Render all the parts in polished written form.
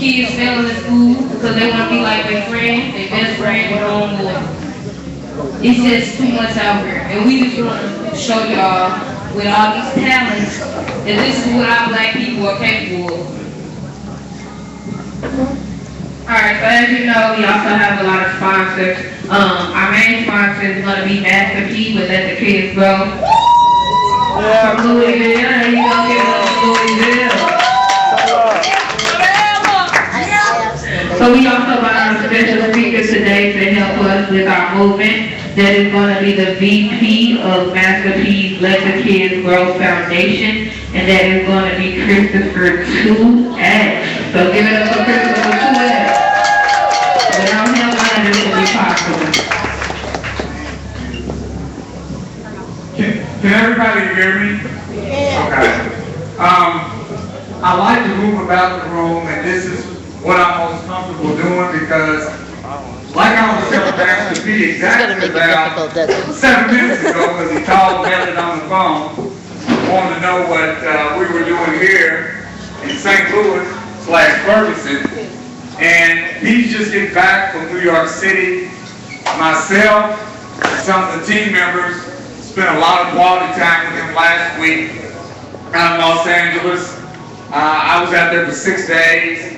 kids fail in school because they want to be like their friend, their best friend, their own boy. It's just too much out here. And we just want to show y'all with all these talents that this is what our black people are capable of. Alright, so as you know, we also have a lot of sponsors. Our main sponsor is going to be Master P, but let the kids go. From Louisville, and you gonna give us Louisville. So we also got our special speaker today to help us with our movement. That is going to be the VP of Master P's Let the Kids Grow Foundation, and that is going to be Christopher 2X. So give it up for Christopher 2X. Without him, none of this would be possible. Can everybody hear me? Okay. I like to move about the room, and this is what I'm most comfortable doing because, like I was telling Master P exactly about 7 minutes ago, because he called Melody on the phone, wanted to know what we were doing here in St. Louis / Ferguson, and he's just getting back from New York City. Myself, some of the team members, spent a lot of quality time with him last week out in Los Angeles. I was out there for 6 days,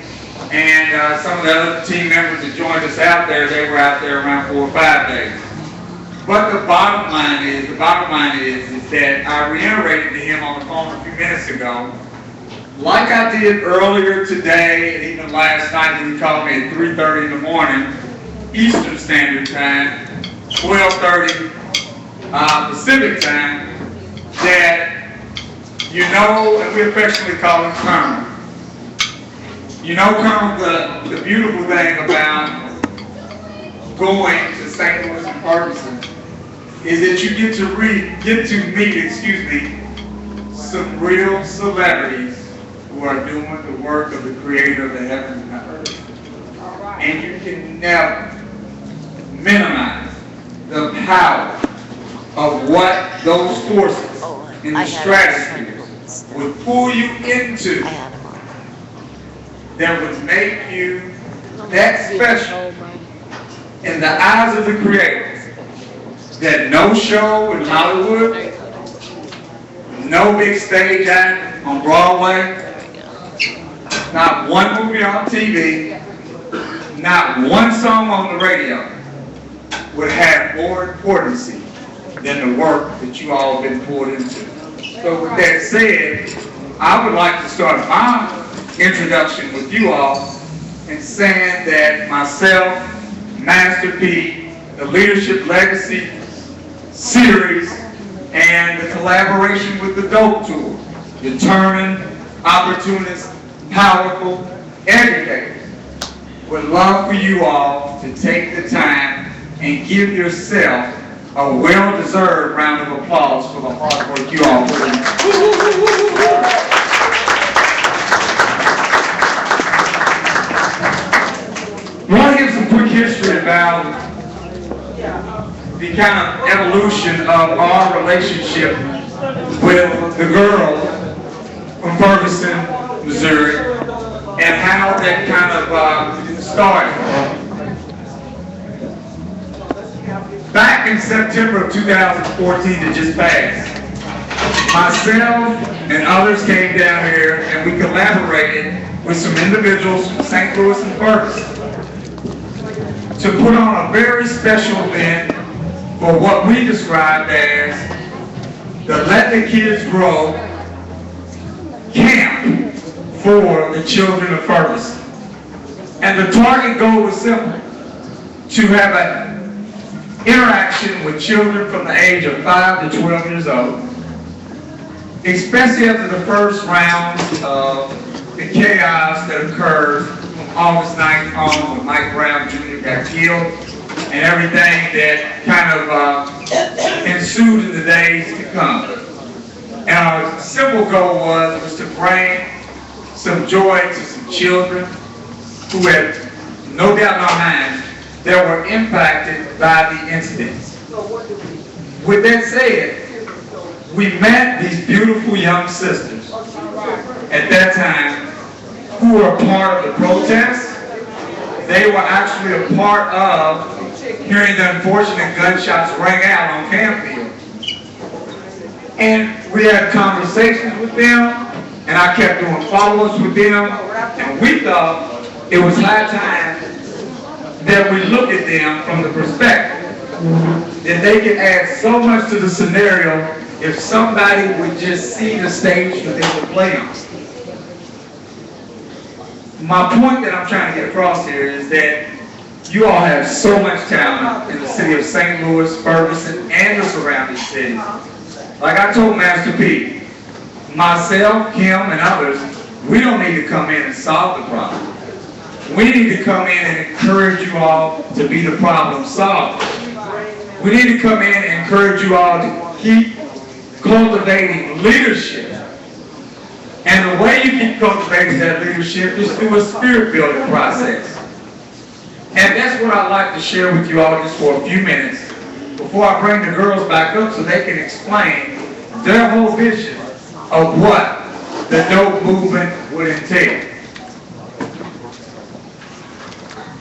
and some of the other team members that joined us out there, they were out there around 4 or 5 days. But the bottom line is that I reiterated to him on the phone a few minutes ago, like I did earlier today and even last night when he called me at 3:30 in the morning, Eastern Standard Time, 12:30 Pacific Time, that you know, and we affectionately call him Colonel. You know, Colonel, the beautiful thing about going to St. Louis and Ferguson is that you get to meet, some real celebrities who are doing the work of the Creator of the heavens and the earth. And you can never minimize the power of what those forces in the stratosphere would pull you into, that would make you that special in the eyes of the Creator, that no show in Hollywood, no big stage act on Broadway, not one movie on TV, not one song on the radio would have more importance than the work that you all have been poured into. So with that said, I would like to start my introduction with you all in saying that myself, Master P, the Leadership Legacy series, and the collaboration with the D.O.P.E tour, determined, opportunist, powerful educators, would love for you all to take the time and give yourself a well-deserved round of applause for the hard work you all put in. I want to give some quick history about the kind of evolution of our relationship with the girls from Ferguson, Missouri, and how that kind of started. Back in September of 2014 that just passed, myself and others came down here and we collaborated with some individuals from St. Louis and Ferguson to put on a very special event for what we described as the Let the Kids Grow camp for the children of Ferguson. And the target goal was simple: to have an interaction with children from the age of 5 to 12 years old, especially after the first round of the chaos that occurred from August 9th on when Mike Brown Jr. got killed, and everything that kind of ensued in the days to come. And our simple goal was to bring some joy to some children who had no doubt in our minds that were impacted by the incidents. With that said, we met these beautiful young sisters at that time who were a part of the protest. They were actually a part of hearing the unfortunate gunshots ring out on Campfield. And we had conversations with them, and I kept doing follow-ups with them, and we thought it was high time that we look at them from the perspective that they can add so much to the scenario if somebody would just see the stage that they would play on. My point that I'm trying to get across here is that you all have so much talent in the city of St. Louis, Ferguson, and the surrounding cities. Like I told Master P, myself, Kim, and others, we don't need to come in and solve the problem. We need to come in and encourage you all to be the problem solver. We need to come in and encourage you all to keep cultivating leadership. And the way you keep cultivating that leadership is through a spirit building process. And that's what I'd like to share with you all just for a few minutes before I bring the girls back up so they can explain their whole vision of what the D.O.P.E movement would entail.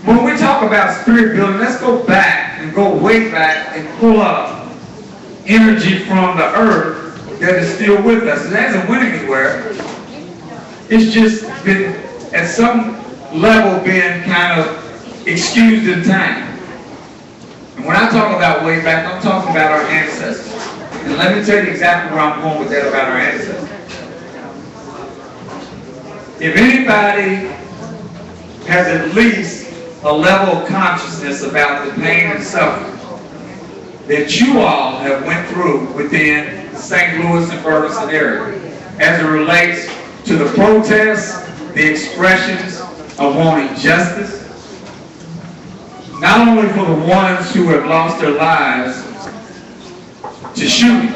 When we talk about spirit building, let's go back and go way back and pull up energy from the earth that is still with us. It hasn't went anywhere. It's just been, at some level, been kind of excused in time. And when I talk about way back, I'm talking about our ancestors. And let me tell you exactly where I'm going with that about our ancestors. If anybody has at least a level of consciousness about the pain and suffering that you all have went through within the St. Louis and Ferguson area as it relates to the protests, the expressions of wanting justice, not only for the ones who have lost their lives to shooting,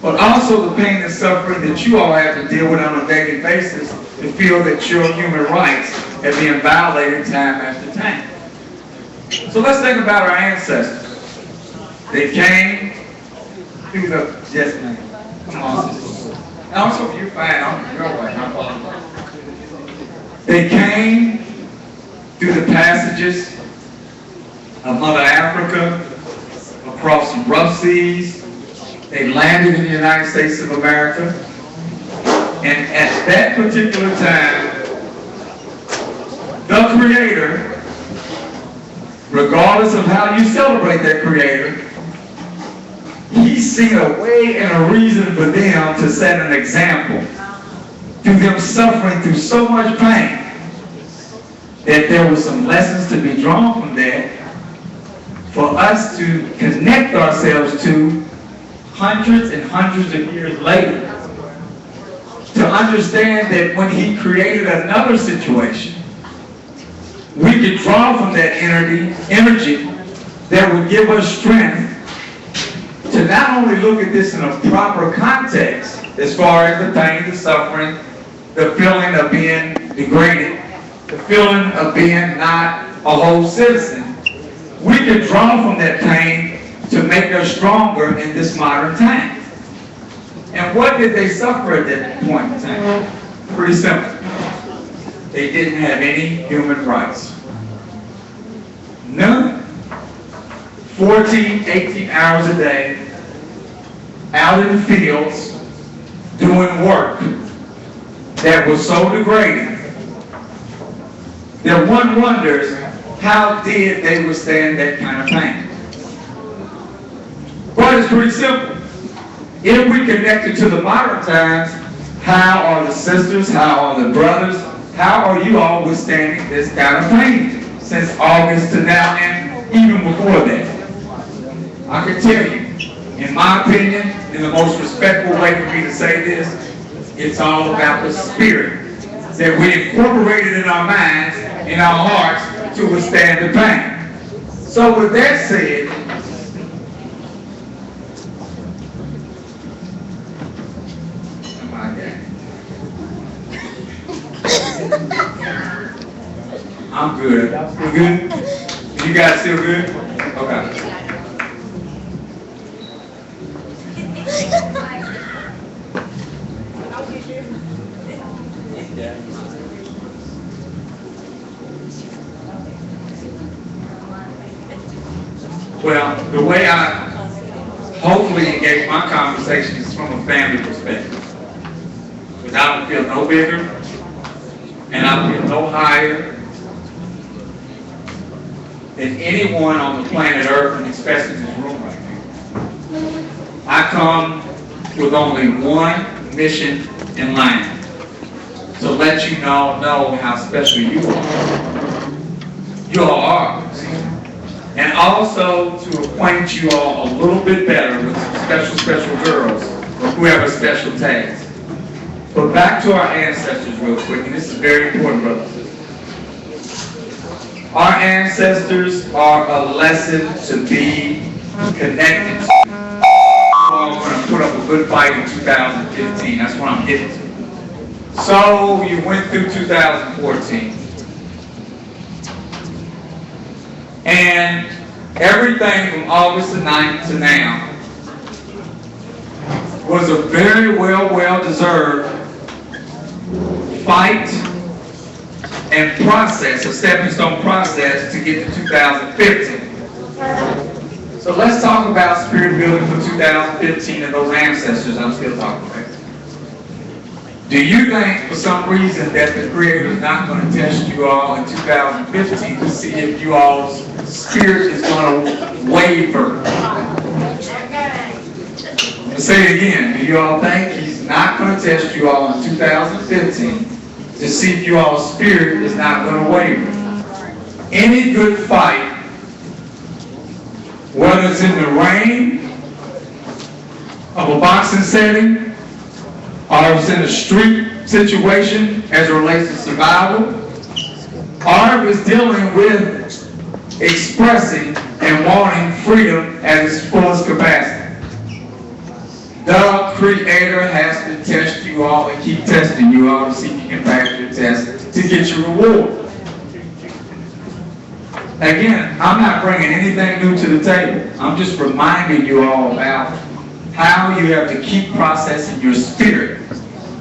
but also the pain and suffering that you all have to deal with on a daily basis to feel that your human rights are being violated time after time. So let's think about our ancestors. They came through the, yes ma'am, come on sister. Also, you're fine, you're all right, I'm fine. They came through the passages of Mother Africa, across some rough seas. They landed in the United States of America. And at that particular time, the Creator, regardless of how you celebrate that Creator, He's seen a way and a reason for them to set an example through them suffering through so much pain that there were some lessons to be drawn from that for us to connect ourselves to hundreds and hundreds of years later, to understand that when He created another situation, we could draw from that energy that would give us strength to not only look at this in a proper context as far as the pain, the suffering, the feeling of being degraded, the feeling of being not a whole citizen. We can draw from that pain to make us stronger in this modern time. And what did they suffer at that point in time? Pretty simple. They didn't have any human rights. None. 14, 18 hours a day, out in the fields, doing work that was so degrading that one wonders how did they withstand that kind of pain. But it's pretty simple. If we connect it to the modern times, how are the sisters, how are the brothers, how are you all withstanding this kind of pain since August to now and even before that? I can tell you, in my opinion, in the most respectful way for me to say this, it's all about the spirit that we incorporated in our minds, in our hearts, to withstand the pain. So with that said, I'm good. You good? You guys still good? Okay. Well, the way I hopefully engage my conversation is from a family perspective. Because I don't feel no bigger, and I feel no higher than anyone on the planet Earth, and especially this room right now. I come with only one mission in life: to let you all know how special you are. You all are. And also to acquaint you all a little bit better with some special girls who have a special task. But back to our ancestors real quick, and this is very important, brothers and sisters. Our ancestors are a lesson to be connected to. You all are going to put up a good fight in 2015. That's what I'm getting to. So you went through 2014. And everything from August the 9th to now was a very well-deserved fight and process, a stepping stone process to get to 2015. So let's talk about spirit building for 2015 and those ancestors I'm still talking about. Do you think for some reason that the Creator is not going to test you all in 2015 to see if you all's spirit is going to waver? I'll say it again. Do you all think He's not going to test you all in 2015 to see if you all's spirit is not going to waver? Any good fight, whether it's in the rain of a boxing setting, or if it's in a street situation as it relates to survival, or if it's dealing with expressing and wanting freedom at its fullest capacity. The Creator has to test you all and keep testing you all to see if you can pass your test to get your reward. Again, I'm not bringing anything new to the table. I'm just reminding you all about how you have to keep processing your spirit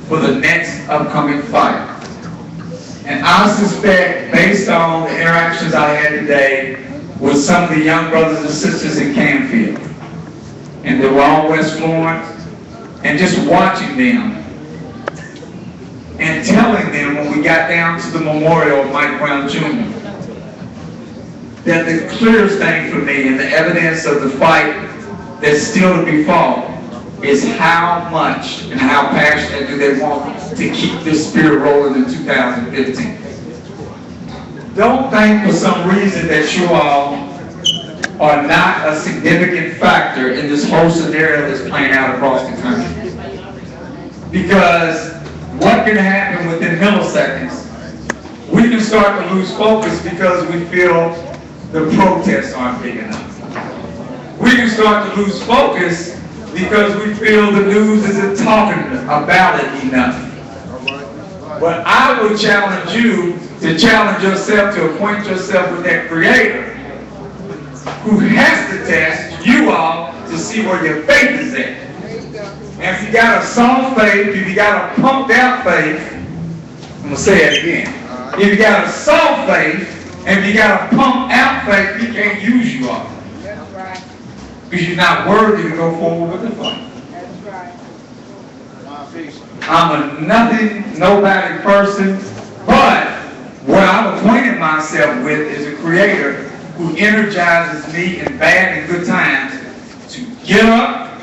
for the next upcoming fight. And I suspect, based on the interactions I had today with some of the young brothers and sisters in Canfield, and they were all West Florence, and just watching them and telling them when we got down to the memorial of Mike Brown Jr., that the clearest thing for me and the evidence of the fight that's still to be fought is how much and how passionate do they want to keep this spirit rolling in 2015. Don't think for some reason that you all are not a significant factor in this whole scenario that's playing out across the country. Because what can happen within milliseconds, we can start to lose focus because we feel the protests aren't big enough. We can start to lose focus because we feel the news isn't talking about it enough. But I would challenge you to challenge yourself, to acquaint yourself with that Creator who has to test you all to see where your faith is at. And if you got a soft faith, if you got a pumped out faith, I'm going to say it again. If you got a soft faith, and if you got a pumped out faith, He can't use you all. Because you're not worthy to go forward with the fight. I'm a nothing, nobody person, but what I've acquainted myself with is a Creator who energizes me in bad and good times to get up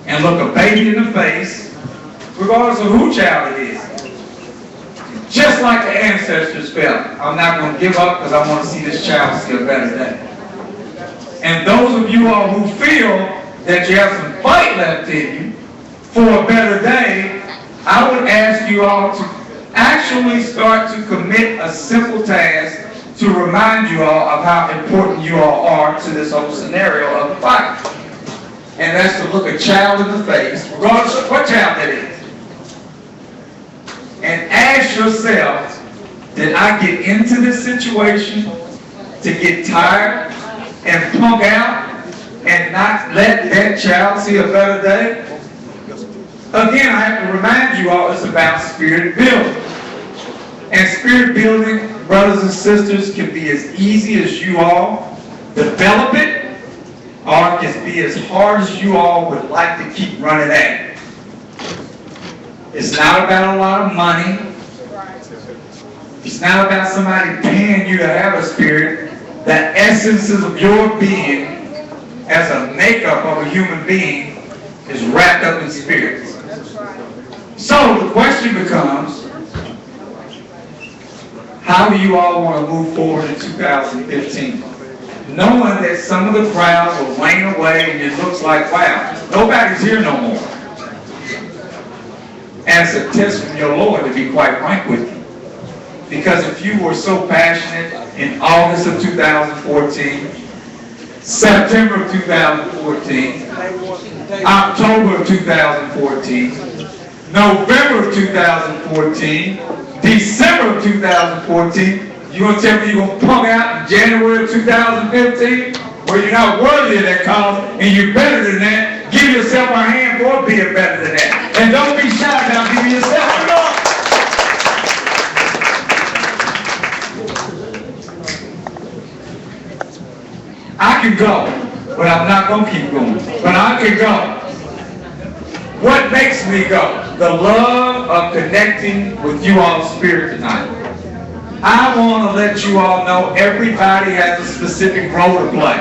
and look a baby in the face, regardless of who child it is. Just like the ancestors felt, I'm not going to give up because I want to see this child see a better day. And those of you all who feel that you have some fight left in you for a better day, I would ask you all to actually start to commit a simple task to remind you all of how important you all are to this whole scenario of the fight. And that's to look a child in the face, regardless of what child that is, and ask yourself, did I get into this situation to get tired and punk out and not let that child see a better day? Again, I have to remind you all, it's about spirit building. And spirit building, brothers and sisters, can be as easy as you all develop it or can be as hard as you all would like to keep running at it. It's not about a lot of money. It's not about somebody paying you to have a spirit. The essences of your being as a makeup of a human being is wrapped up in spirits. So the question becomes, how do you all want to move forward in 2015? Knowing that some of the crowds will wane away and it looks like, wow, nobody's here no more. And it's a test from your Lord, to be quite frank with you. Because if you were so passionate in August of 2014, September of 2014, October of 2014, November of 2014, December of 2014, you gonna tell me you're gonna punk out in January of 2015? Well, you're not worthy of that cause, and you're better than that. Give yourself a hand for being better than that. And don't be shy about giving yourself a hand. I can go, but I'm not going to keep going. But I can go. What makes me go? The love of connecting with you all's spirit tonight. I want to let you all know everybody has a specific role to play.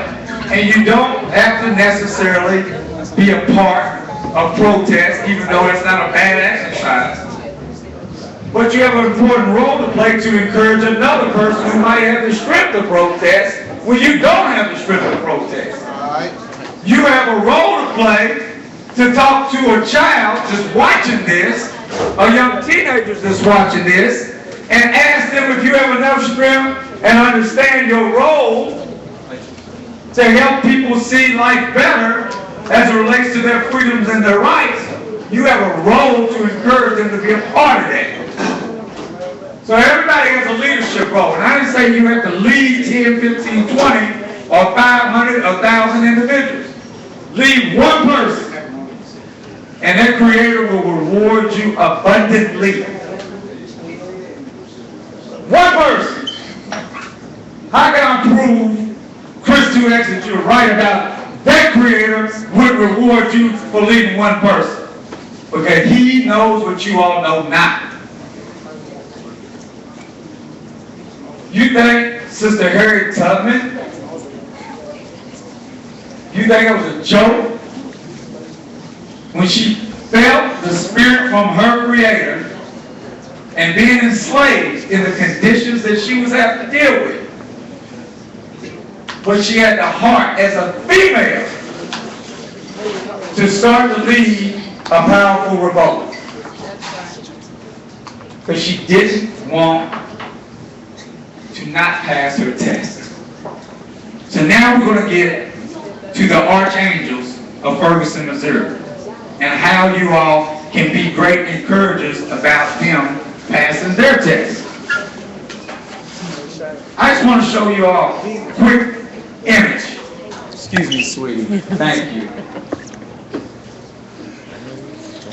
And you don't have to necessarily be a part of protest, even though it's not a bad exercise. But you have an important role to play to encourage another person who might have the strength to protest when you don't have the strength to protest. You have a role to play to talk to a child that's watching this, a young teenager that's watching this, and ask them if you have enough strength and understand your role to help people see life better as it relates to their freedoms and their rights. You have a role to encourage them to be a part of that. So everybody has a leadership role. And I didn't say you have to lead 10, 15, 20, or 500, 1,000 individuals. Lead one person, and that Creator will reward you abundantly. One person. How can I prove, Chris 2X, that you're right about that Creator would reward you for leading one person? Because He knows what you all know not. You think Sister Harriet Tubman, you think it was a joke when she felt the spirit from her Creator and being enslaved in the conditions that she was having to deal with? But she had the heart as a female to start to lead a powerful revolt. Because she didn't want to not pass her test. So now we're going to get to the archangels of Ferguson, Missouri, and how you all can be great encouragers about them passing their test. I just want to show you all a quick image. Excuse me, sweetie. Thank you.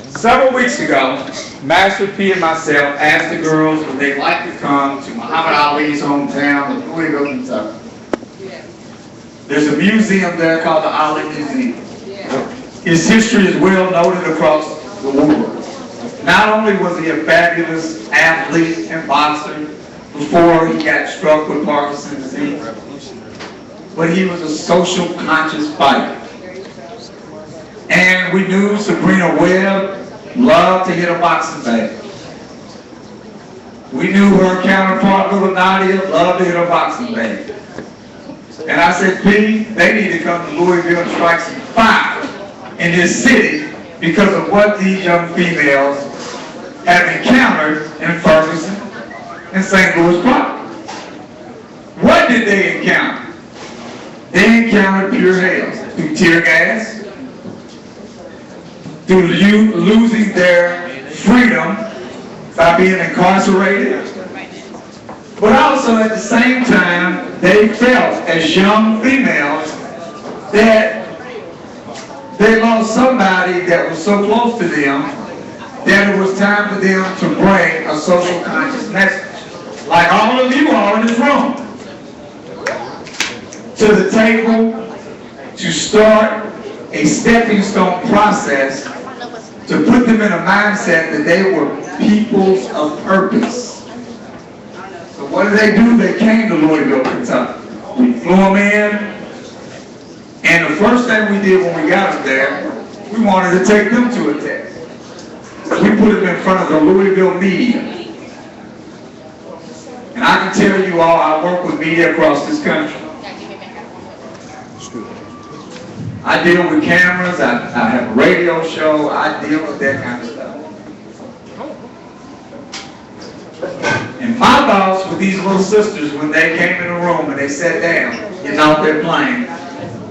Several weeks ago, Master P and myself asked the girls would they like to come to Muhammad Ali's hometown of Louisville, Kentucky. There's a museum there called the Ali Museum. His history is well noted across the world. Not only was he a fabulous athlete and boxer before he got struck with Parkinson's disease, but he was a social conscious fighter. And we knew Sabrina Webb loved to hit a boxing bag. We knew her counterpart, little Nadia, loved to hit a boxing bag. And I said, P, they need to come to Louisville and strike some fire in this city because of what these young females have encountered in Ferguson and St. Louis proper. What did they encounter? They encountered pure hell through tear gas, through losing their freedom by being incarcerated. But also at the same time, they felt as young females that they lost somebody that was so close to them that it was time for them to bring a social conscious message, like all of you all in this room, to the table to start a stepping stone process to put them in a mindset that they were peoples of purpose. So what did they do? They came to Louisville, Kentucky. We flew them in, and the first thing we did when we got them there, we wanted to take them to a test. We put them in front of the Louisville media. And I can tell you all, I work with media across this country. I deal with cameras, I have a radio show, I deal with that kind of stuff. And my thoughts with these little sisters when they came in the room and they sat down, getting off their plane,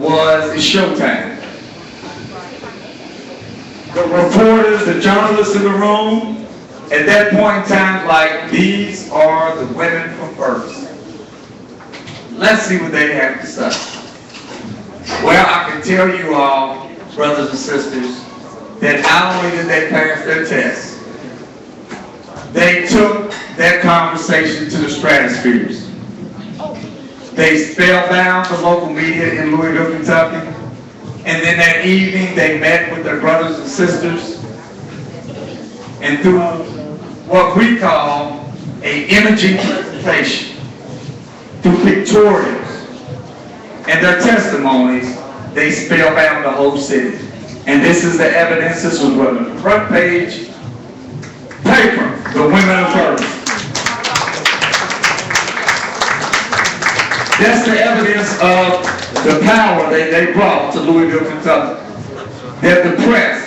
was it's showtime. The reporters, the journalists in the room, at that point in time, like, these are the women from birth. Let's see what they have to say. Well, I can tell you all, brothers and sisters, that not only did they pass their test, they took that conversation to the stratospheres. They spellbound the local media in Louisville, Kentucky, and then that evening they met with their brothers and sisters, and through what we call an imaging presentation, through pictorials and their testimonies, they spellbound the whole city. And this is the evidence. This was on the front page paper, the women of earth. That's the evidence of the power that they brought to Louisville, Kentucky. That the press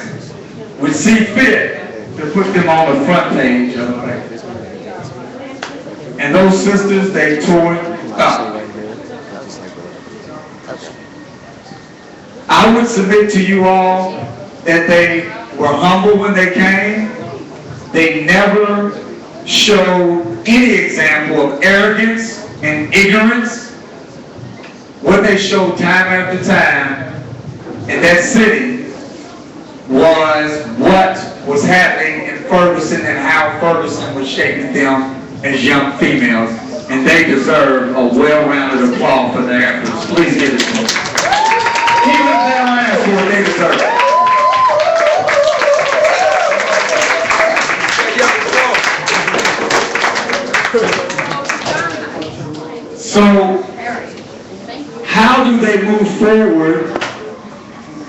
would see fit to put them on the front page of the paper. And those sisters, they tore it up. I would submit to you all that they were humble when they came. They never showed any example of arrogance and ignorance. What they showed time after time in that city was what was happening in Ferguson and how Ferguson was shaping them as young females. And they deserve a well-rounded applause for their efforts. Please give it to them. Even if they don't ask for it, they deserve it. So, how do they move forward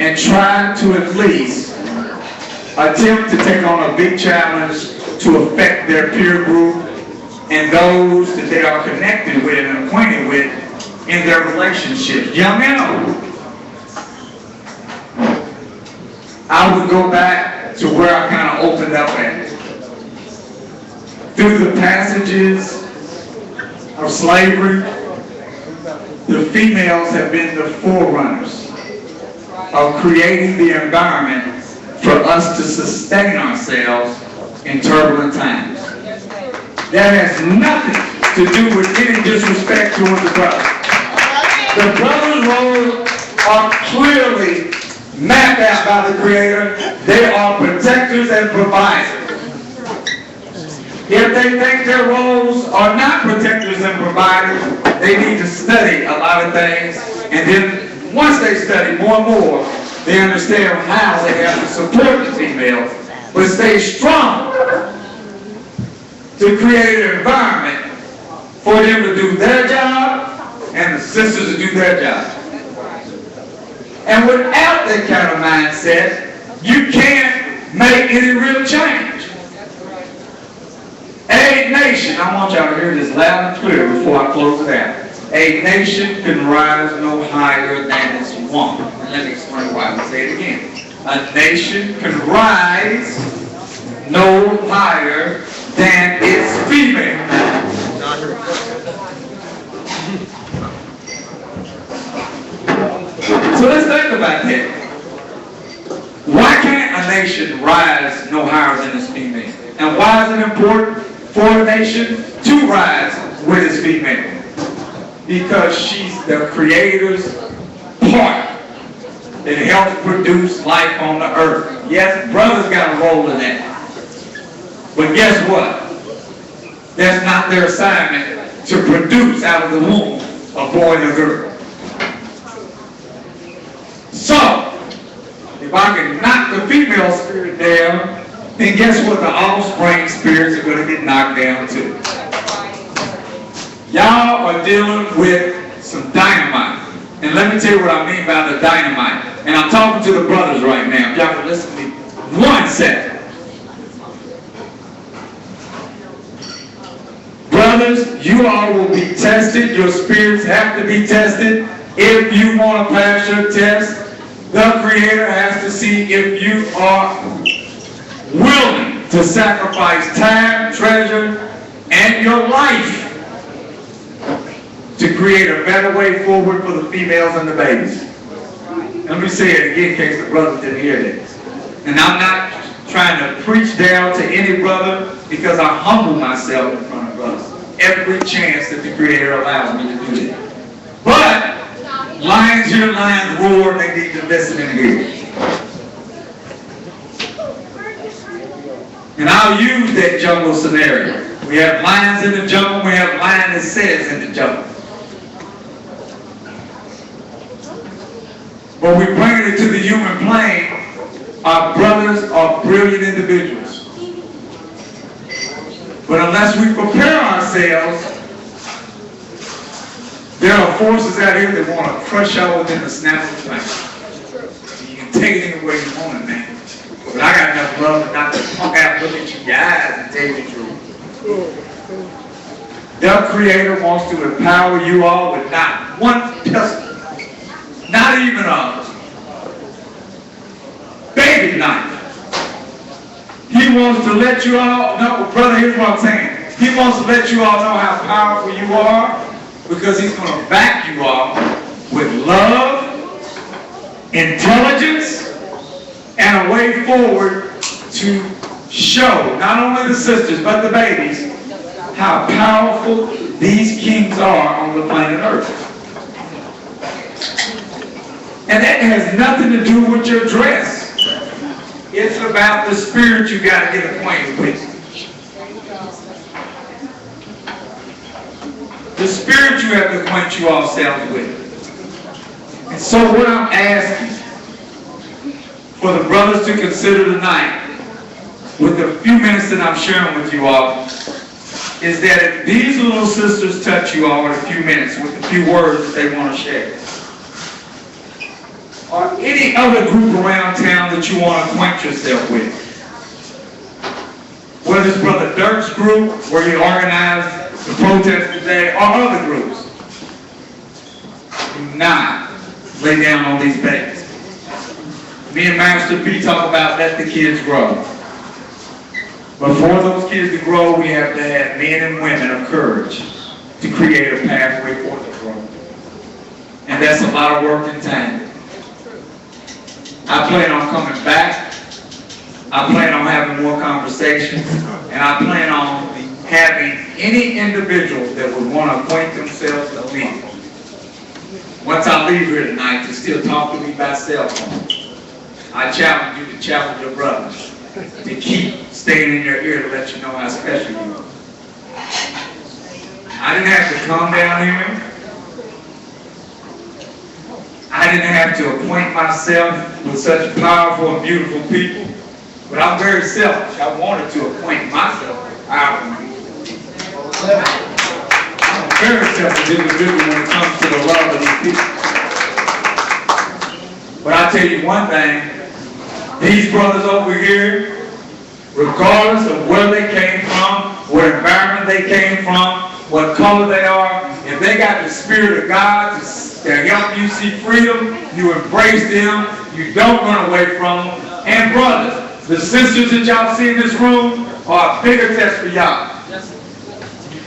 and try to at least attempt to take on a big challenge to affect their peer group and those that they are connected with and acquainted with in their relationships, young and old? I would go back to where I kind of opened up at. Through the passages of slavery, the females have been the forerunners of creating the environment for us to sustain ourselves in turbulent times. That has nothing to do with any disrespect towards the brothers. The brothers' roles are clearly mapped out by the Creator. They are protectors and providers. If they think their roles are not protectors and providers, they need to study a lot of things, and then once they study more and more, they understand how they have to support the females, but stay strong to create an environment for them to do their job and the sisters to do their job. And without that kind of mindset, you can't make any real change. A nation, I want y'all to hear this loud and clear before I close it out. A nation can rise no higher than its woman. And let me explain why. I'll say it again. A nation can rise no higher than its female. So let's think about that. Why can't a nation rise no higher than its female? And why is it important for a nation to rise with its female? Because she's the Creator's part that helps produce life on the earth. Yes, brothers got a role in that. But guess what? That's not their assignment to produce out of the womb a boy and a girl. So, if I can knock the female spirit down, then guess what? The offspring spirits are going to get knocked down too. Y'all are dealing with some dynamite. And let me tell you what I mean by the dynamite. And I'm talking to the brothers right now. If y'all can listen to me 1 second. Brothers, you all will be tested. Your spirits have to be tested. If you want to pass your test, the Creator has to see if you are willing to sacrifice time, treasure, and your life to create a better way forward for the females and the babies. Let me say it again in case the brothers didn't hear this. And I'm not trying to preach down to any brother because I humble myself in front of brothers every chance that the Creator allows me to do that. But lions hear lions roar, they need to listen and hear. And I'll use that jungle scenario. We have lions in the jungle, we have lionesses in the jungle. But we bring it to the human plane. Our brothers are brilliant individuals. But unless we prepare ourselves, there are forces out here that want to crush out within the snap of a finger. You can take it any way you want it, man. But I got enough love not to punk out, look at you in your eyes and tell you the truth. The Creator wants to empower you all with not one pistol. Not even a baby knife. He wants to let you all know, brother, here's what I'm saying. He wants to let you all know how powerful you are because he's going to back you all with love, intelligence, and a way forward to show not only the sisters but the babies how powerful these kings are on the planet Earth. And that has nothing to do with your dress. It's about the spirit you got to get acquainted with. The spirit you have to acquaint you ourselves with. And so what I'm asking for the brothers to consider tonight, with the few minutes that I'm sharing with you all, is that if these little sisters touch you all in a few minutes with a few words that they want to share, or any other group around town that you want to acquaint yourself with. Whether it's Brother Dirk's group, where he organized the protest today, or other groups. Do not lay down on these babies. Me and Master P talk about let the kids grow. But for those kids to grow, we have to have men and women of courage to create a pathway for them to grow. And that's a lot of work and time. I plan on coming back. I plan on having more conversations. And I plan on having any individual that would want to acquaint themselves with me. Once I leave here tonight, to still talk to me by cell phone. I challenge you to challenge your brothers to keep staying in your ear to let you know how special you are. I didn't have to come down here. I didn't have to acquaint myself with such powerful and beautiful people, but I'm very selfish. I wanted to acquaint myself with powerful people. I'm a very selfish individual when it comes to the love of these people. But I tell you one thing, these brothers over here, regardless of where they came from, what environment they came from, what color they are, if they got the Spirit of God to help you see freedom, you embrace them, you don't run away from them. And brothers, the sisters that y'all see in this room are a bigger test for y'all.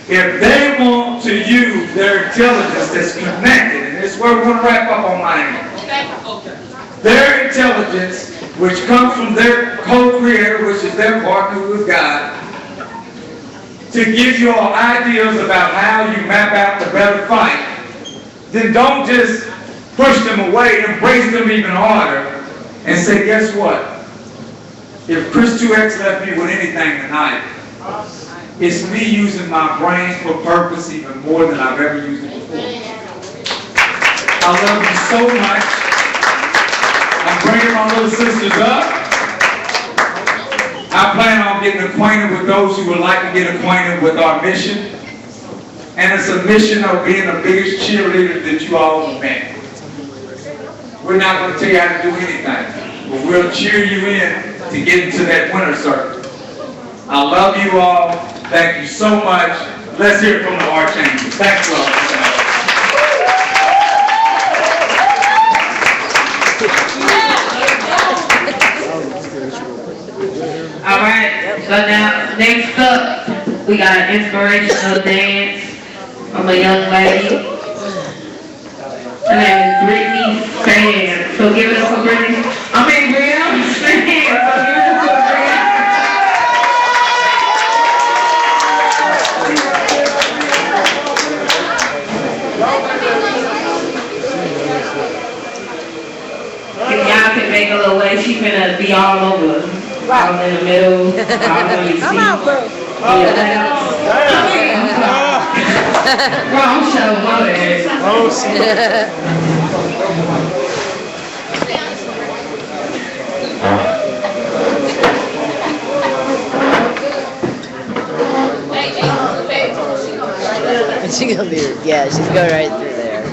If they want to use their intelligence that's connected, and this is where we're going to wrap up on my end. Their intelligence, which comes from their co-creator, which is their partner with God, to give you all ideas about how you map out the better fight, then don't just push them away, embrace them even harder, and say, guess what? If Chris 2X left me with anything tonight, it's me using my brain for purpose even more than I've ever used it before. I love you so much. Bringing my little sisters up. I plan on getting acquainted with those who would like to get acquainted with our mission. And it's a mission of being the biggest cheerleader that you all have met. We're not going to tell you how to do anything, but we'll cheer you in to get into that winner's circle. I love you all. Thank you so much. Let's hear it from the Archangel. Thanks, love. All right, so now next up, we got an inspirational dance from a young lady. Her name is Brittany Span. So give it up for Brittany. Brianna Span. So give it up for Brianna. If y'all can make a little way, she finna be all over. All in the middle. All in the Come on, bro. Wrong show, my bad. Oh, shit. She gonna be, yeah, she's going right through there.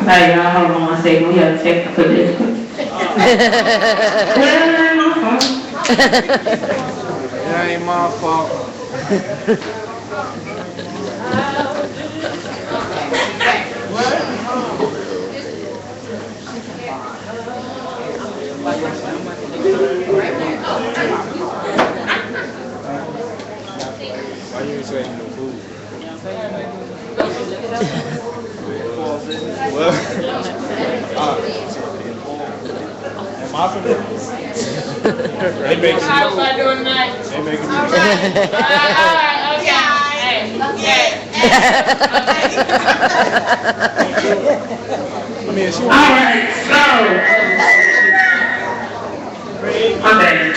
Hey, y'all, hold on a second. We have technical difficulties. That ain't my fault. Why you expecting no food? What? Am I for this? They make How was I doing tonight? They make All right, okay. Hey, I mean, she All right, so. My bad.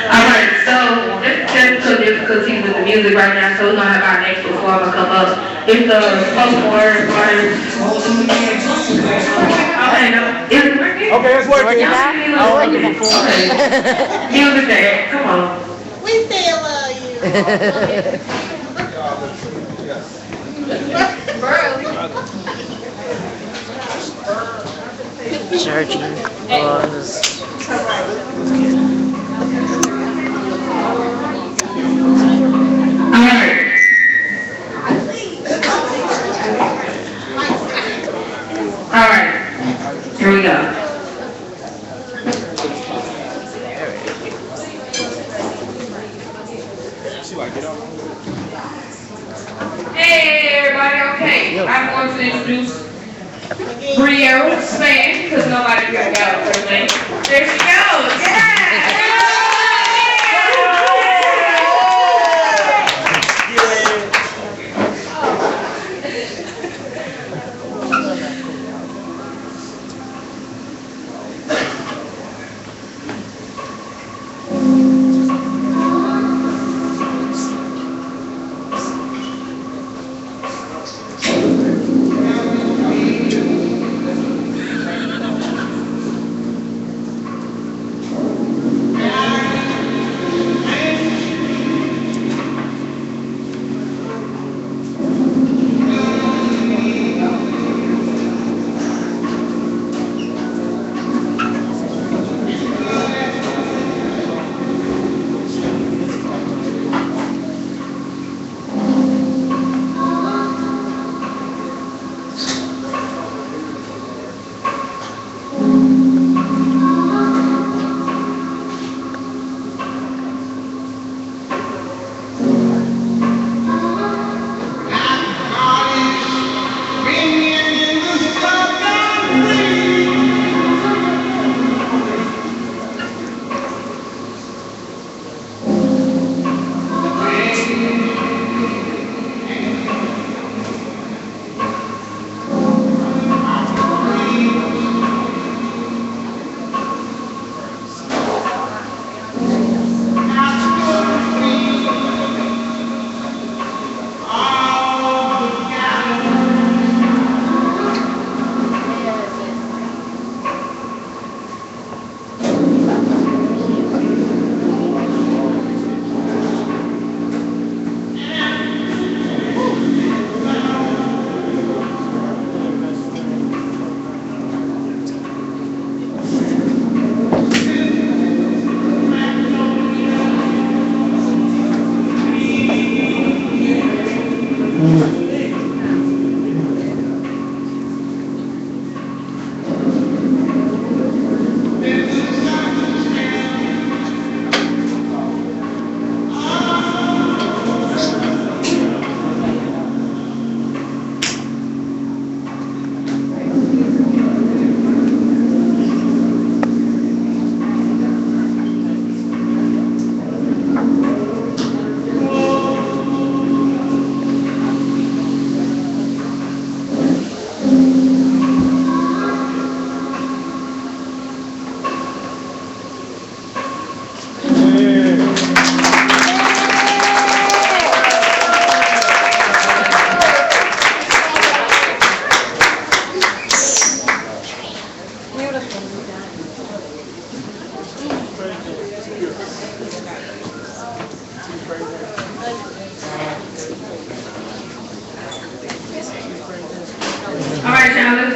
All right, so there's technical difficulties with the music right now, so we're gonna have our next performer come up. It's the spoken word artist. Okay, no, is it working? okay, it's working. Y'all see me look working? Okay. Music there, come on. We still love you. Searching was. All right. All right, here we go. Hey everybody, okay. I'm going to introduce Brianna Span, because nobody's gonna go her name. There she goes, yeah!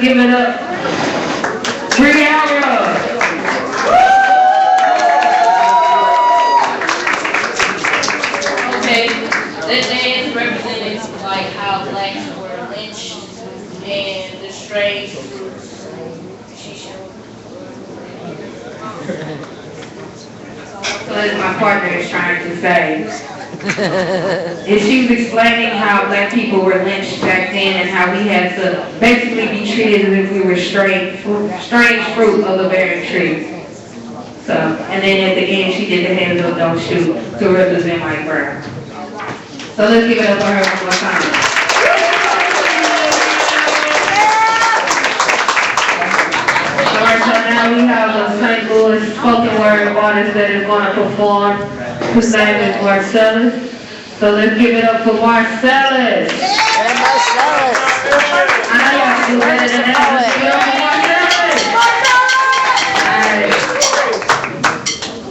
give it up. Brianna. Okay, this day is represented like how blacks were lynched and the strange fruits. So as my partner is trying to say, is she was explaining how black people were lynched back then and how we had to basically be treated as if we were strange fruit of the barren tree. So, and then at the end she did the hands up, don't shoot to represent Mike Brown. So let's give it up for her one more time. Alright, so now we have a St. Louis spoken word artist that is going to perform, whose name is Marcellus. So let's give it up for Marcellus. And Marcellus. I know y'all can do better than that. Let's give it up for Marcellus. Alright.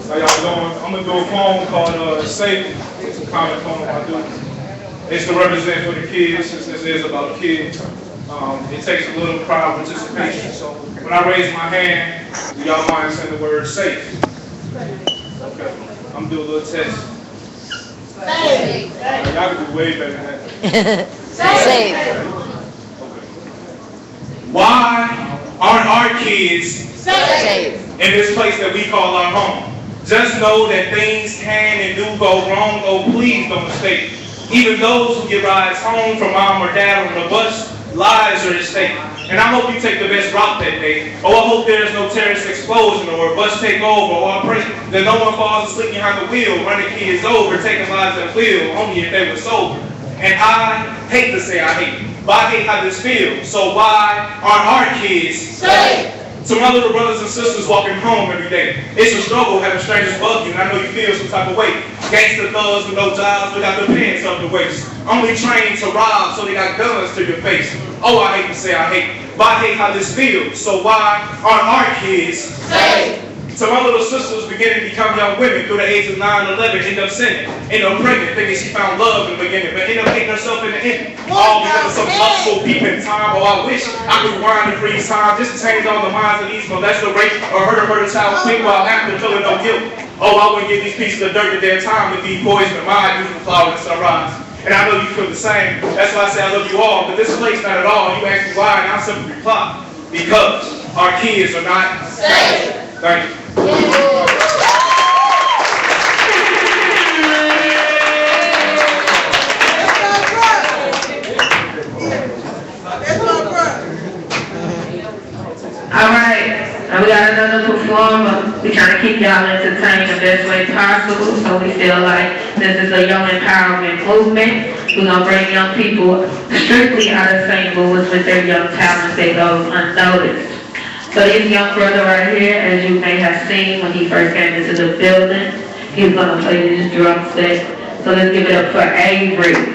How y'all doing? I'm gonna do a poem called Safe. It's a common poem I do. It's to represent for the kids, since this is about kids. It takes a little crowd participation. So when I raise my hand, do y'all mind saying the word safe? Okay. I'm gonna do a little test. Y'all can do way better than that. Safe. Why aren't our kids Safe. in this place that we call our home? Just know that things can and do go wrong, oh please don't mistake. Even those who get rides home from mom or dad on the bus, lives are at stake. And I hope you take the best route that day. Oh, I hope there's no terrorist explosion or a bus takeover, or I pray that no one falls asleep behind the wheel, running kids over, taking lives at will, only if they were sober. And I hate to say I hate, but I hate how this feels. So why aren't our kids safe? To my little brothers and sisters walking home every day, it's a struggle having strangers bug you, and I know you feel some type of way. Gangster thugs with no jobs without their pants up the waist. Only trained to rob, so they got guns to your face. Oh, I hate to say I hate, but I hate how this feels. So why aren't our kids safe? So my little sisters beginning to become young women through the age of 9, 11, end up sinning, end up pregnant, thinking she found love in the beginning, but end up hating herself in the end. All because of some lustful peep in time. Oh, I wish I could rewind and freeze time just to change all the minds of these molester, rape, or murder child quick while after feeling no guilt. Oh, I wouldn't give these pieces of dirt to their time with these boys in mind, beautiful flowers and sunrise. And I know you feel the same. That's why I say I love you all, but this place not at all. You ask me why, and I'll simply reply, because our kids are not safe. Thank you. Alright, now we got another performer. We trying to keep y'all entertained the best way possible, so we feel like this is a young empowerment movement. We're gonna bring young people strictly out of St. Louis with their young talents that goes unnoticed. So this young brother right here, as you may have seen when he first came into the building, he's gonna play this drum set. So let's give it up for Avery.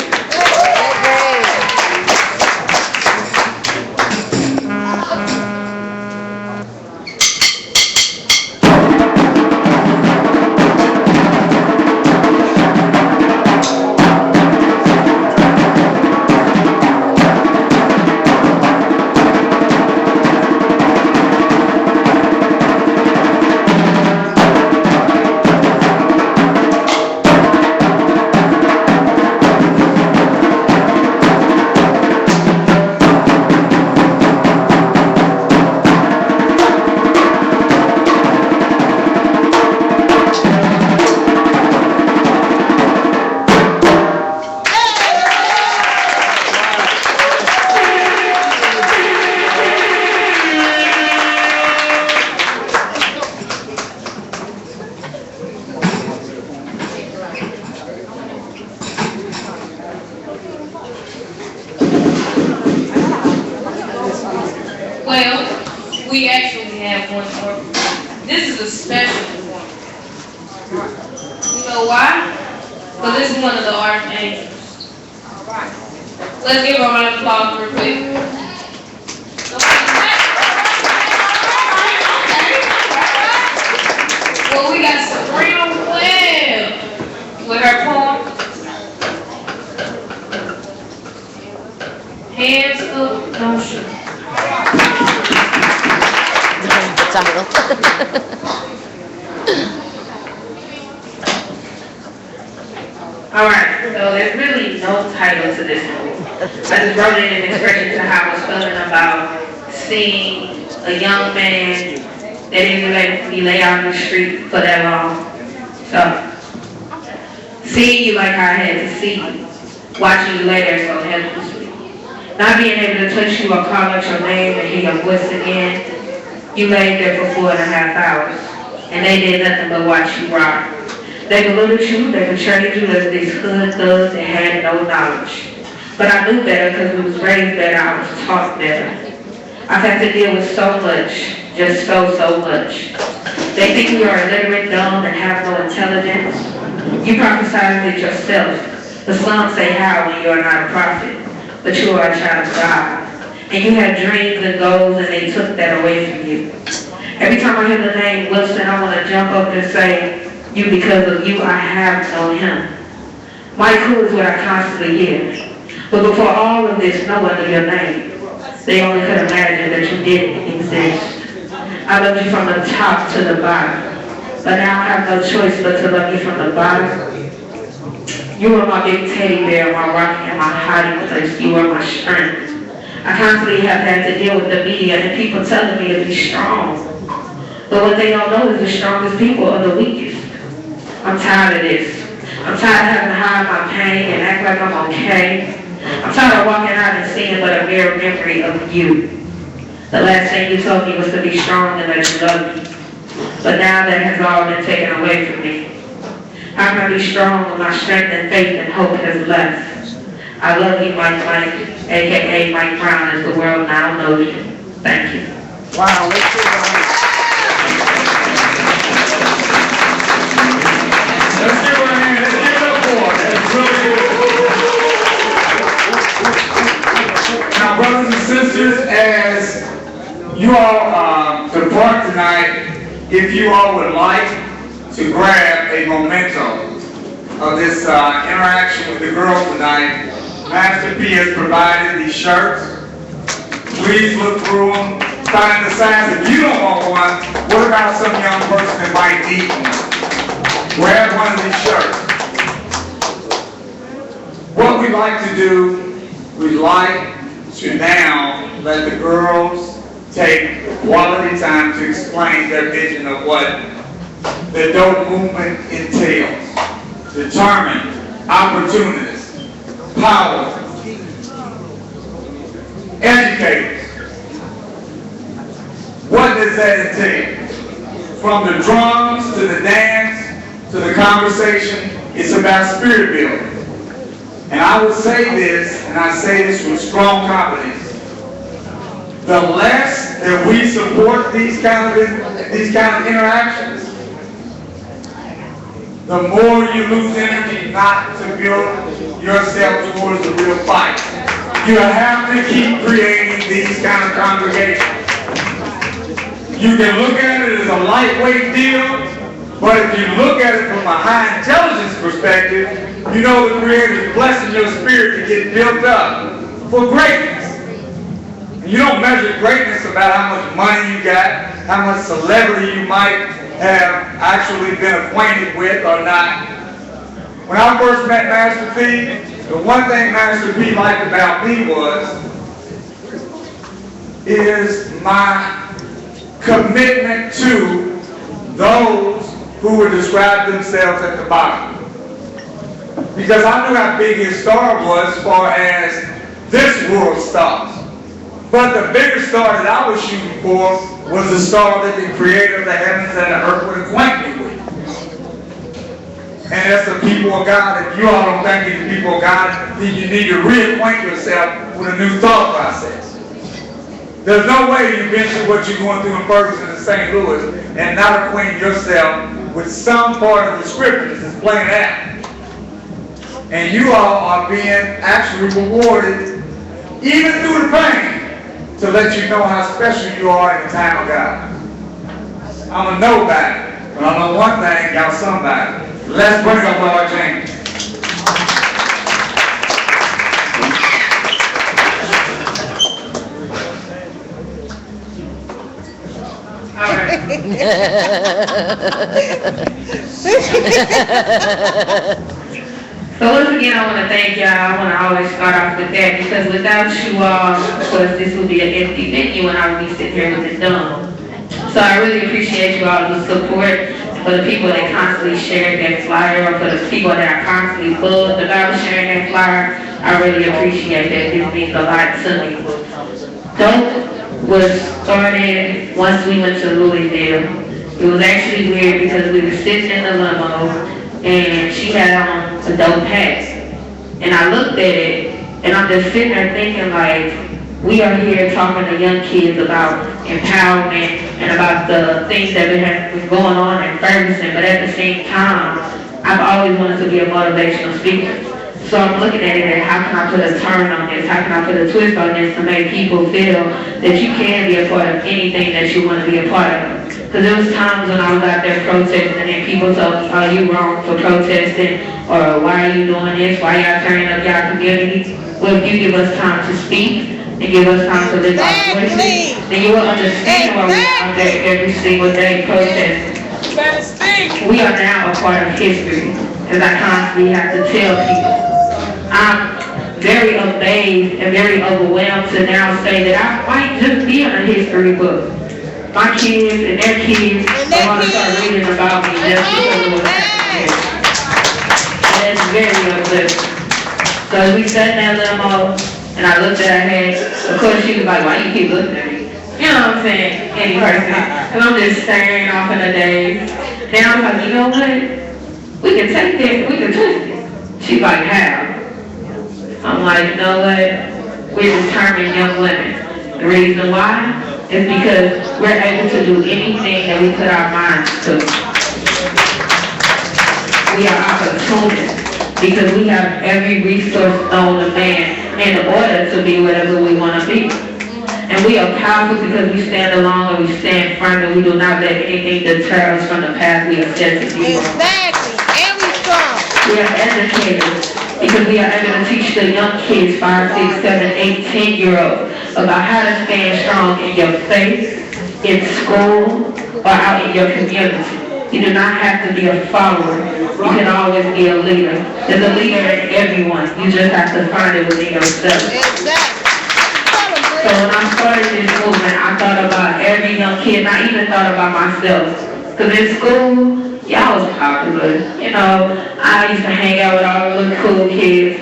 Well, we actually have one more. This is a special one. You know why? Because this is one of the archangels. Let's give a round of applause real quick. Well, we got Sabrina Webb with her poem, Hands Up, Don't Shoot. title. Alright, so there's really no title to this one. I just wrote it in expression to how I was feeling about seeing a young man that didn't let me lay out in the street for that long. So, seeing you like I had to see you, watching you lay there so helplessly, not being able to touch you or call out your name and hear your voice again. You laid there for 4.5 hours, and they did nothing but watch you rock. They belittled you, they betrayed you as these hood thugs that had no knowledge. But I knew better because we was raised better, I was taught better. I've had to deal with so much, just so much. They think you are illiterate, dumb, and have no intelligence. You prophesied it yourself. The slums say how when you are not a prophet, but you are a child of God. And you had dreams and goals, and they took that away from you. Every time I hear the name Wilson, I want to jump up and say, you, because of you, I have known him. Michael is what I constantly hear. But before all of this, no one knew your name. They only could imagine that you didn't exist. I loved you from the top to the bottom. But now I have no choice but to love you from the bottom. You were my big teddy bear, my rock, and my hiding place. You were my strength. I constantly have had to deal with the media and people telling me to be strong. But what they don't know is the strongest people are the weakest. I'm tired of this. I'm tired of having to hide my pain and act like I'm okay. I'm tired of walking out and seeing but a mere memory of you. The last thing you told me was to be strong and that you love me. But now that has all been taken away from me. How can I be strong when my strength and faith and hope has left? I love you, Mike, a.k.a. Mike Brown, as the world now knows you. Thank you. Wow, let's give it up. Let's give her a hand. Let's give it up for her. That's really good. Now, brothers and sisters, as you all depart tonight, if you all would like to grab a memento of this interaction with the girls tonight, Master P has provided these shirts. Please look through them. Find the size. If you don't want one, what about some young person that might need one? Grab one of these shirts. What we'd like to do, we'd like to now let the girls take quality time to explain their vision of what the D.O.P.E movement entails. Determined, opportunists, power, educators. What does that entail? From the drums to the dance to the conversation, it's about spirit building. And I will say this, and I say this with strong confidence. The less that we support these kind of interactions, the more you lose energy not to build yourself towards the real fight. You have to keep creating these kind of congregations. You can look at it as a lightweight deal, but if you look at it from a high intelligence perspective, you know the Creator is blessing your spirit to get built up for greatness. And you don't measure greatness about how much money you got, how much celebrity you might have actually been acquainted with or not. When I first met Master P, the one thing Master P liked about me is my commitment to those who would describe themselves at the bottom. Because I knew how big his star was as far as this world stars. But the bigger star that I was shooting for was the star that the Creator of the heavens and the earth would acquaint me with. And that's the people of God. If you all don't think you're the people of God, then you need to reacquaint yourself with a new thought process. There's no way you venture what you're going through in Ferguson and St. Louis and not acquaint yourself with some part of the scriptures that's playing out. And you all are being actually rewarded, even through the pain, to let you know how special you are in the time of God. I'm a nobody, but I know one thing, y'all somebody. Let's bring up Lord James. Alright. So once again, I want to thank y'all. I want to always start off with that because without you all, of course, this would be an empty venue and I would be sitting here with it done. So I really appreciate you all the support for the people that constantly share that flyer or for the people that are constantly bugged about sharing that flyer. I really appreciate that. This means a lot to me. D.O.P.E was started once we went to Louisville. It was actually weird because we were sitting in the limo and she had on a D.O.P.E hat. And I looked at it and I'm just sitting there thinking like, we are here talking to young kids about empowerment and about the things that have been going on in Ferguson, but at the same time, I've always wanted to be a motivational speaker. So I'm looking at it and how can I put a turn on this? How can I put a twist on this to make people feel that you can be a part of anything that you want to be a part of? Because there was times when I was out there protesting and people told me, oh, you wrong for protesting, or why are you doing this? Why y'all turning up y'all community? Well, if you give us time to speak and give us time to live our voices, then you will understand why we're out there every single day protesting. We are now a part of history, as I constantly have to tell people. I'm very amazed and very overwhelmed to now say that I might just be in a history book. My kids and their kids are going to start reading about me just because of what happened here. And that's very uplifting. So as we sat in that limo and I looked at her head, of course she was like, why you keep looking at me? You know what I'm saying? Any person. And I'm just staring off in the days. Then I was like, you know what? We can take this, we can twist it. She's like, how? I'm like, you know what? We're determined young women. The reason why is because we're able to do anything that we put our minds to. We are opportunists because we have every resource known to man in order to be whatever we want to be. And we are powerful because we stand alone and we stand firm and we do not let anything deter us from the path we are set to be on. Exactly. And we strong. We are educators because we are able to teach the young kids, 5, 6, 7, 8, 10-year-olds, about how to stand strong in your faith, in school, or out in your community. You do not have to be a follower. You can always be a leader. There's a leader in everyone. You just have to find it within yourself. Exactly. So when I started this movement, I thought about every young kid, and I even thought about myself. Because in school, y'all was popular. You know, I used to hang out with all the little cool kids.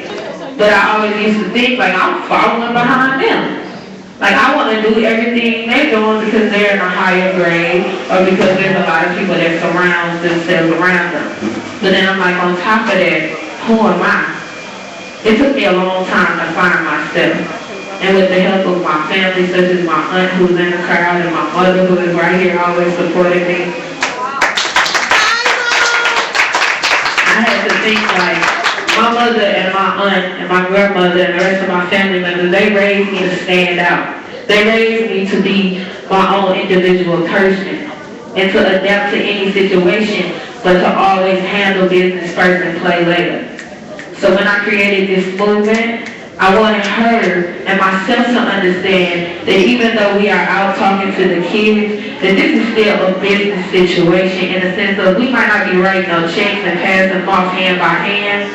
But I always used to think, like, I'm following behind them. Like, I want to do everything they're doing because they're in a higher grade or because there's a lot of people that surround themselves around them. But then I'm like, on top of that, who am I? It took me a long time to find myself. And with the help of my family, such as my aunt who's in the crowd and my mother who is right here always supporting me, I had to think like, my mother and my aunt and my grandmother and the rest of my family members, they raised me to stand out. They raised me to be my own individual person and to adapt to any situation, but to always handle business first and play later. So when I created this movement, I wanted her and myself to understand that even though we are out talking to the kids, that this is still a business situation in the sense of we might not be writing no checks and passing them off hand by hand,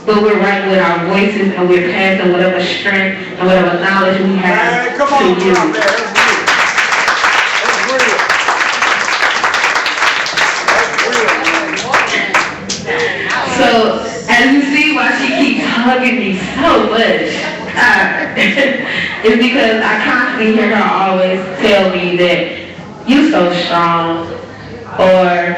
but we're writing with our voices and we're passing whatever strength and whatever knowledge we have to you. So, as you see why she keeps hugging me so much, it's because I constantly hear her always tell me that you so strong, or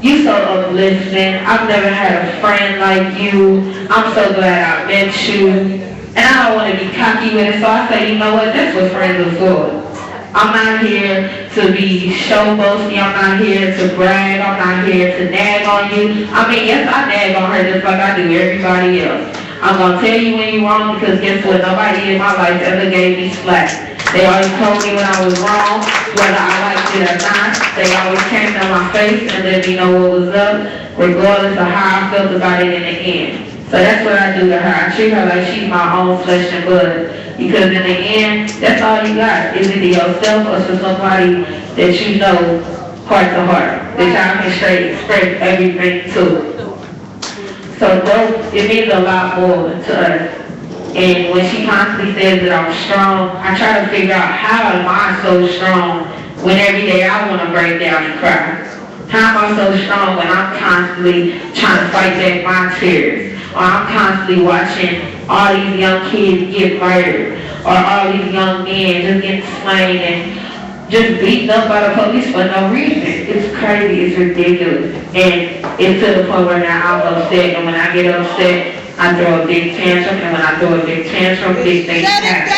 you so uplifting, I've never had a friend like you, I'm so glad I met you, and I don't want to be cocky with it, so I say, you know what, that's what friends are for. I'm not here to be showboasty, I'm not here to brag, I'm not here to nag on you. I mean, yes, I nag on her just like I do everybody else. I'm going to tell you when you're wrong because guess what, nobody in my life ever gave me slack. They always told me when I was wrong, whether I liked it or not. They always came to my face and let me know what was up, regardless of how I felt about it in the end. So that's what I do to her. I treat her like she's my own flesh and blood. Because in the end, that's all you got. Is either yourself or to somebody that you know heart to heart. That y'all can straight express everything to. So dope, it means a lot more to us. And when she constantly says that I'm strong, I try to figure out how am I so strong when every day I want to break down and cry. How am I so strong when I'm constantly trying to fight back my tears? Or I'm constantly watching all these young kids get murdered. Or all these young men just getting slain and just beaten up by the police for no reason. It's crazy, it's ridiculous. And it's to the point where now I'm upset, and when I get upset, I throw a big tantrum, and when I throw a big tantrum, big things happen.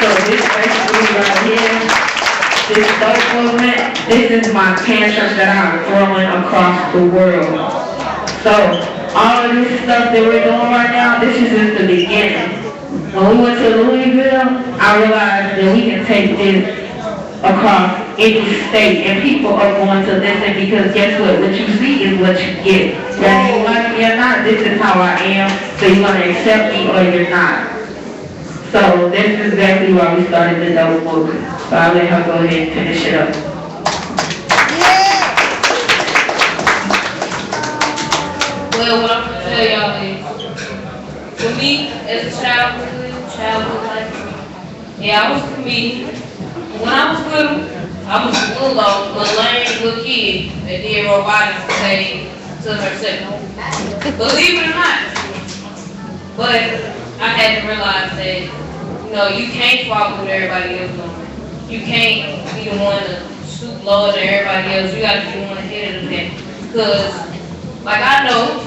So this basically right here, this dope movement, this is my tantrums that I'm throwing across the world. So all of this stuff that we're doing right now, this is just the beginning. When we went to Louisville, I realized that we can take this across any state, and people are going to listen because guess what? What you see is what you get. Whether you like me or not, this is how I am, so you're going to accept me or you're not. So this is exactly why we started the D.O.P.E movement. So I'll let her go ahead and finish it up. Well, what I'm gonna tell y'all is, for me, as a childhood life, yeah, I was a comedian. When I was little, I was a lame little kid that did robotics to say to herself. Believe it or not. But I had to realize that, you can't follow what everybody else doing. You can't be the one to stoop lower than everybody else. You gotta be the one ahead of the game. Because, like I know,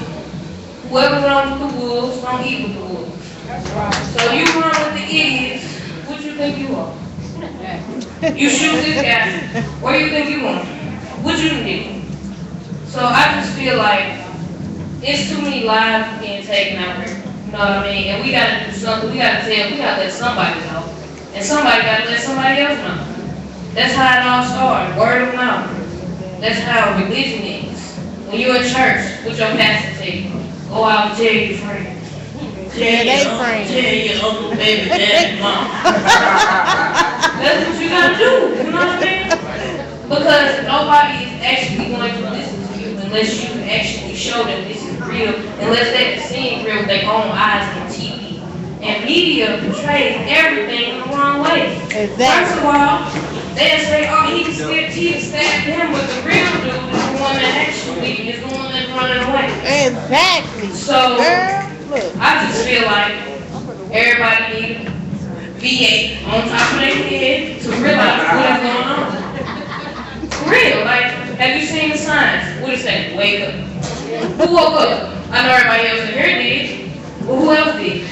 whoever runs with the wolves, don't eat with the wolves. So you run with the idiots, what you think you are? You shoot this guy, where you think you want? What you did? So I just feel like it's too many lives being taken out here. You know what I mean? And we gotta do something. We gotta let somebody know. And somebody gotta let somebody else know. That's how it all started, word of mouth. That's how religion is. When you're in church, what your pastor tell you, go out and tell your friends. Tell your uncle, baby, dad, and mom. That's what you gotta do, you know what I mean? Because nobody is actually going to listen to you unless you actually show them this is real, unless they can see it real with their own eyes on TV. And media portrays everything in the wrong way. Exactly. First of all, they'll say, oh, he stabbed him, but the real dude is the one that actually is the one that's running away. Exactly. So, Girl, look. I just feel like everybody needs V8 on top of their head to realize what is going on. For real, like, have you seen the signs? What does it say? Wake up. Who woke up? I know everybody else in here did, but who else did?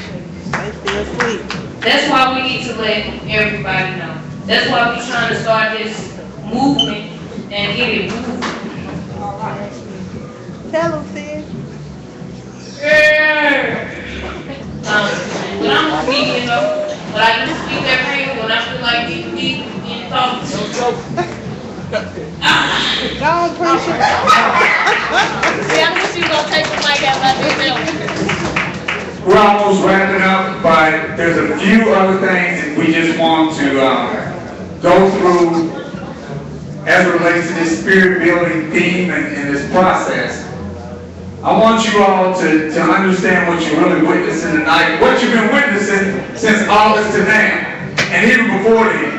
They still asleep. That's why we need to let everybody know. That's why we're trying to start this movement and get it moving. Tell them, sis. When I'm a comedian though, but I just speak that real when I feel like getting talked to. Go on, preacher. See, I wish you was gonna take the mic out by yourself. We're almost wrapping up, but there's a few other things that we just want to go through as it relates to this spirit building theme and this process. I want you all to understand what you're really witnessing tonight, what you've been witnessing since August to now, and even before then.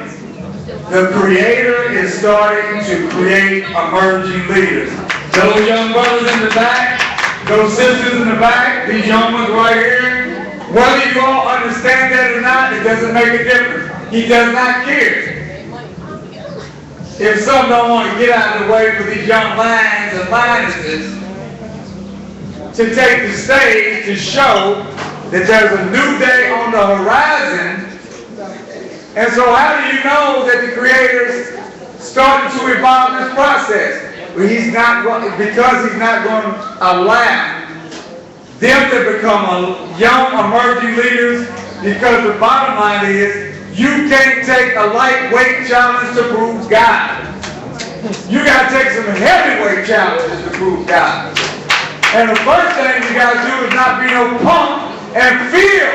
The Creator is starting to create emerging leaders. Those young brothers in the back, those sisters in the back, these young ones right here, whether you all understand that or not, it doesn't make a difference. He does not care. If some don't want to get out of the way for these young lions and lionesses to take the stage to show that there's a new day on the horizon. And so how do you know that the Creator's starting to evolve this process? Well, because he's not going to allow them to become young emerging leaders, because the bottom line is you can't take a lightweight challenge to prove God. You got to take some heavyweight challenges to prove God. And the first thing you got to do is not be no punk and feel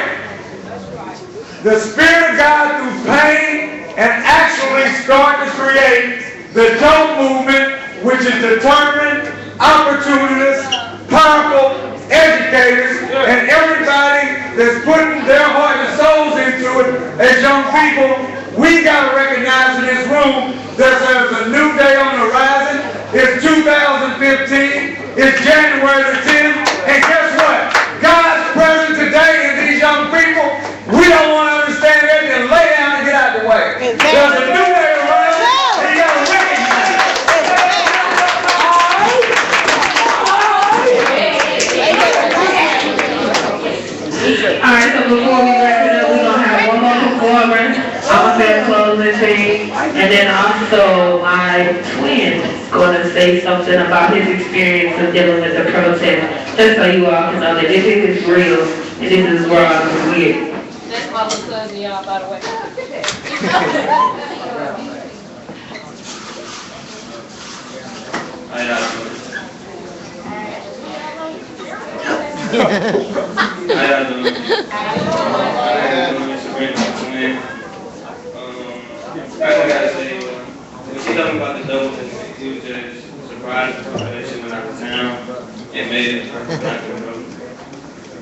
the Spirit of God through pain and actually start to create the D.O.P.E movement, which is determined, opportunists, powerful, educators, and everybody that's putting their heart and souls into it as young people. We got to recognize in this room that there's a new day on the horizon. It's 2015. It's January the 10th. And guess what? God's present today in these young people. We don't want to understand it and lay down and get out the way. There's a new day around, and you got to recognize it. Alright, so before we wrap it up, we're gonna have one more performer. I'm gonna say a closing thing, and then also my twin is gonna say something about his experience of dealing with the protest, just so you all can know that this is real, and this is raw and weird. That's my little cousin, y'all, by the way. I gotta say, when she told me about the dope, it was just surprising that she went out of town and made it.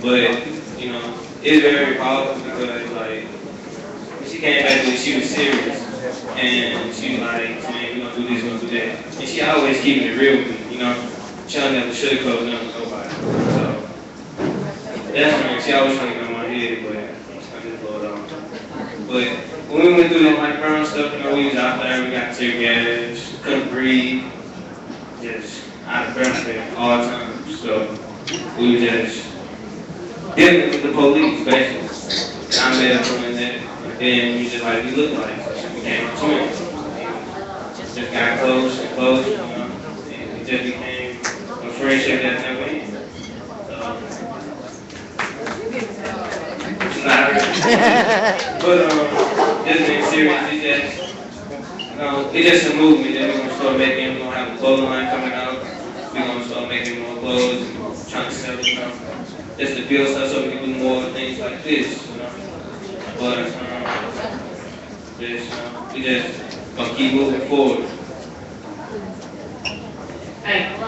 But, you know, it's very powerful because, like, when she came back to it, she was serious. And she was like, man, we're gonna do this, we're gonna do that. And she always keeping it real with me, you know? She don't never sugarcoat nothing with nobody. So, that's right. She always trying to get on my head, but I just blow it off. But when we went through that like brown stuff, you know, we was out there, we got tear gas, couldn't breathe, just out of breath all the time. So we were just dealing with the police, basically. And I met up doing that, and then we just like, we looked like, we became twins. Just got close and close, you know, and we just became a friendship that never ended. But just being serious, it's just a movement that we're gonna start making. We're gonna have a clothing line coming out. We're gonna start making more clothes and trying to sell it, you know, just to build stuff so we can do more things like this, you know. But we just gonna keep moving forward. Thank you.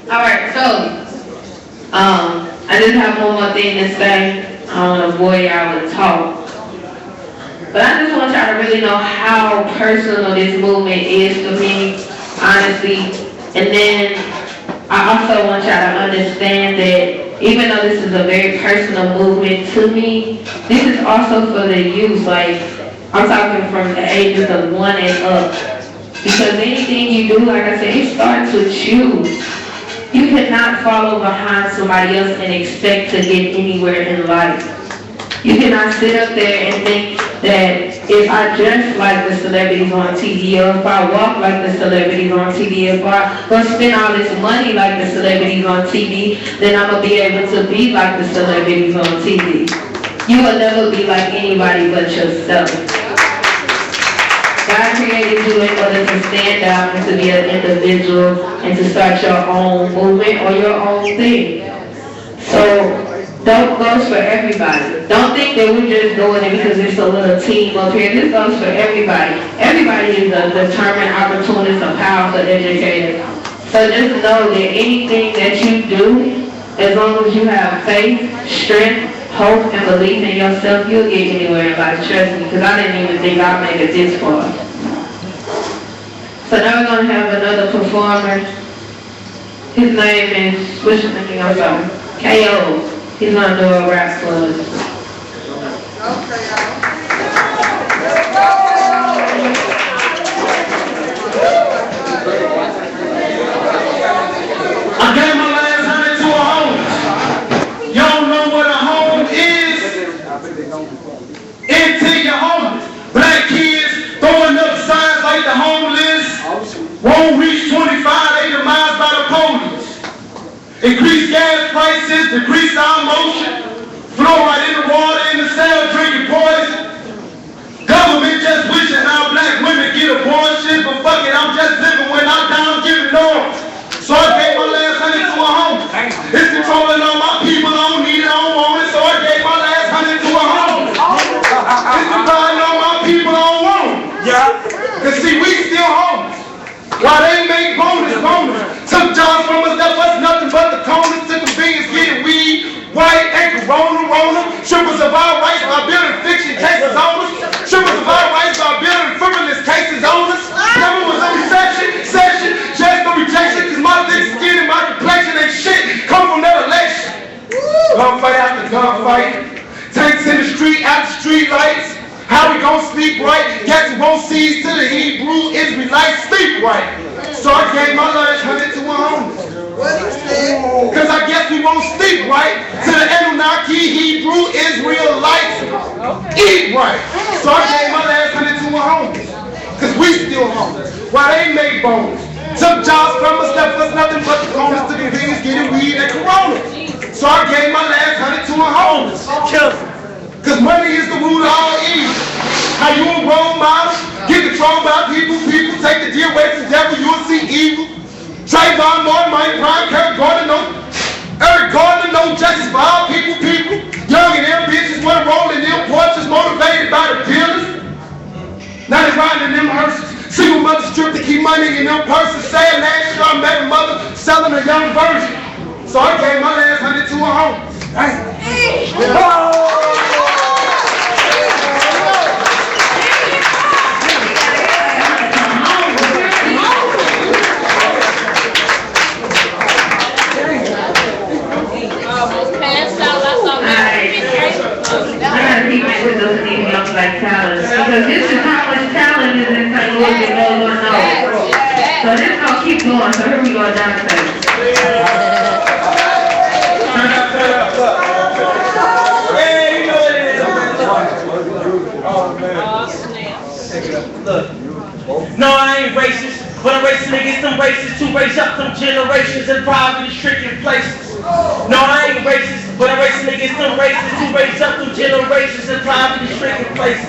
Alright, so, I just have one more thing to say. I don't want to bore y'all with talk. But I just want y'all to really know how personal this movement is to me, honestly. And then I also want y'all to understand that even though this is a very personal movement to me, this is also for the youth. Like, I'm talking from the ages of 1 and up. Because anything you do, like I said, it starts with you. You cannot follow behind somebody else and expect to get anywhere in life. You cannot sit up there and think that if I dress like the celebrities on TV, or if I walk like the celebrities on TV, if I go spend all this money like the celebrities on TV, then I'm going to be able to be like the celebrities on TV. You will never be like anybody but yourself. God created you in order to stand out and to be an individual and to start your own movement or your own thing. So, dope goes for everybody. Don't think that we're just doing it because it's a little team up here. This goes for everybody. Everybody is a determined opportunist, a powerful educator. So just know that anything that you do, as long as you have faith, strength, hope, and belief in yourself, you'll get anywhere in life. Trust me, because I didn't even think I'd make it this far. So now we're going to have another performer. His name is, what's your name? I'm sorry. K.O. He's going to do a rap for us. I gave my last $100 to a homeless. Y'all know what a home is? Until you're homeless. Black kids throwing up signs like the homeless won't reach 25, they demised by the police. Increased gas prices, decreased our motion, fluoride in the water, in the cell, drinking poison. Government just wishing our black women give fuck it, I'm just living. When I'm down, giving norms. So I gave my last 100 to a home. It's controlling all my people, I don't need it, I don't want it. So I gave my last 100 to a home. It's dividing all my people, I don't want it. Yeah. Cause see, we still homeless. Why they make bonus. Took jobs from us, that was nothing but the corners. Took convenience, getting weed, white, and corona. Strippers of our rights by building fiction cases on us. Strippers of our rights by building frivolous cases on us. Never was a recession, just a rejection. Cause my thick skin and my complexion ain't shit. Come from that election. Gunfight after gunfight. Tanks in the street after street lights. How we gon' sleep right? Guess we won't cease till the Hebrew Israelites sleep right. So I gave my last 100 to a homeless. Cause I guess we won't sleep right till the Anunnaki Hebrew Israelites eat right. So I gave my last 100 to a homeless. Cause we still homeless. Why they make bones? Took jobs from us, left us nothing but the corners to the convenience, getting weed and corona. So I gave my last 100 to a homeless. Cause money is the root of all evil. How you a role model, get controlled by people take the deal away from the devil, you'll see evil. Trayvon Martin, Mike Brown, Eric Gardner, no justice for all people. Young and ambitious, wanna roll in them porches, motivated by the builders. Now they riding in them hearses. Single mother strip to keep money in them purses. Saying last year I met a mother selling a young virgin. So I gave my last 100 to a home. Like talent, because this is how much talent is in St. Louis that no one knows. So this gonna keep going. So here we go downstairs. Hey, you know what it is. Oh man. Look. No, I ain't racist, but I'm racing against them racists to raise up them generations in poverty-stricken places. No, I ain't racist, but I'm racing against them racists who raise up them generations in poverty-stricken places.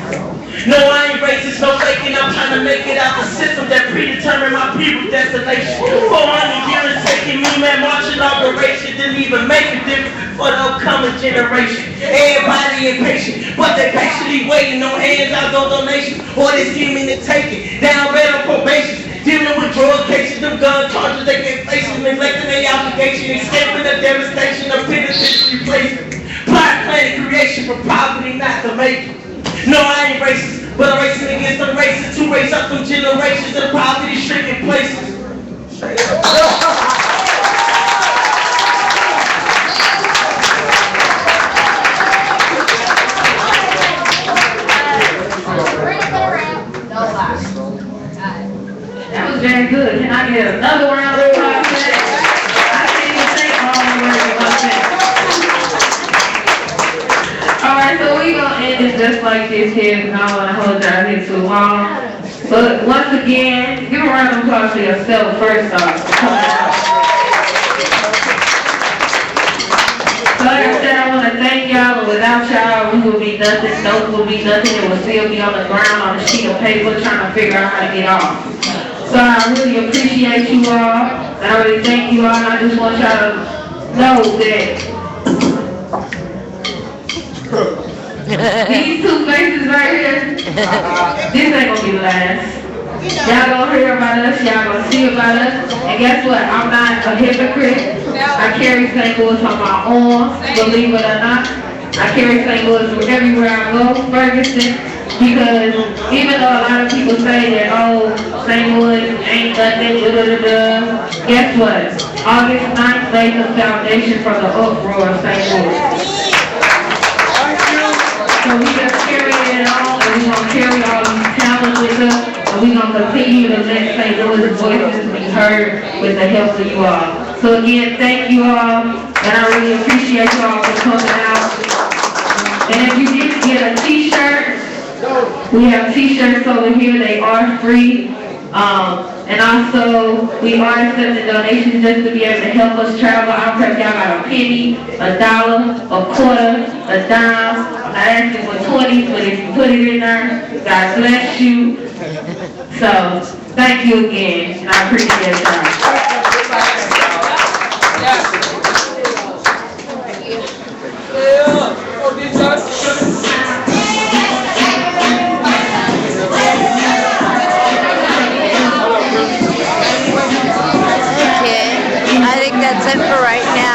No, I ain't racist, no faking, I'm trying to make it out the system that predetermined my people's destination. 400 years taking me, man, marching operation didn't even make a difference for the upcoming generation. Everybody impatient, but they patiently waiting on hands out no donation, or they scheming to take it, down red on probation. Dealing with drug cases, them gun charges they get facing, neglecting their obligation, escaping the devastation of penitentiary placement. Plot, planning, creation for poverty, not to make it. No, I ain't racist, but I'm racing against them racists to raise up them generations in poverty-stricken places. Straight up. That was very good. Can I get another round of applause for that? I can't even say all the words about that. Alright, so we gonna end it just like this here, because I don't want to hold y'all here too long. But once again, give a round of applause for yourself first off. So like I said, I want to thank y'all, but without y'all, we would be nothing, notes would be nothing, it would still be on the ground on a sheet of paper trying to figure out how to get off. So I really appreciate you all, and I really thank you all, and I just want y'all to know that these two faces right here, this ain't gonna be the last. Y'all gonna hear about us, y'all gonna see about us, and guess what? I'm not a hypocrite. I carry St. Louis on my arm, believe it or not. I carry St. Louis everywhere I go, Ferguson, because even though a lot of people say that, oh, St. Louis ain't nothing, guess what? August 9th laid the foundation for the uproar of St. Louis. So we just carrying it on, and we're gonna carry all these talents with us, and we're gonna continue to let St. Louis voices be heard with the help of you all. So again, thank you all, and I really appreciate you all for coming out. And if you didn't get a t-shirt, we have t-shirts over here, they are free. And also, we are accepting donations just to be able to help us travel. I don't care if y'all got a penny, $1, a quarter, a dime. I'm not asking for 20s, but if you put it in there, God bless you. So, Thank you again, and I appreciate y'all. Okay, I think that's it for right now.